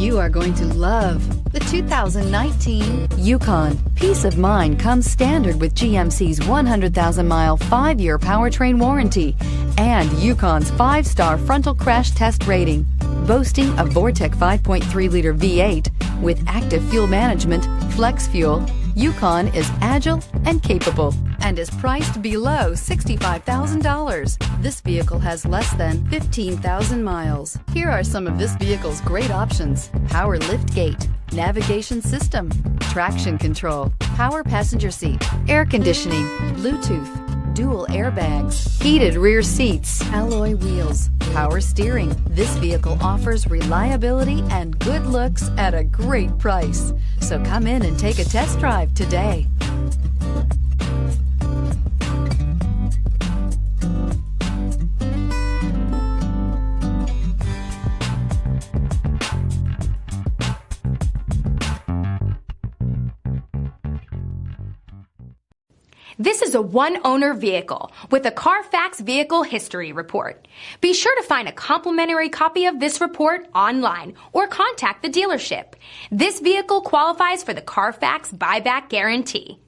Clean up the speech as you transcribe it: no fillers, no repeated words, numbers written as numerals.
You are going to love the 2019 Yukon. Peace of mind comes standard with GMC's 100,000-mile, 5-year powertrain warranty and Yukon's 5-star frontal crash test rating. Boasting a Vortec 5.3-liter V8 with active fuel management, flex fuel, Yukon is agile and capable and is priced below $65,000. This vehicle has less than 15,000 miles. Here are some of this vehicle's great options: power lift gate, navigation system, traction control, power passenger seat, air conditioning, Bluetooth, dual airbags, heated rear seats, alloy wheels, power steering. This vehicle offers reliability and good looks at a great price. So come in and take a test drive today. This is a one-owner vehicle with a Carfax Vehicle History Report. Be sure to find a complimentary copy of this report online or contact the dealership. This vehicle qualifies for the Carfax Buyback Guarantee.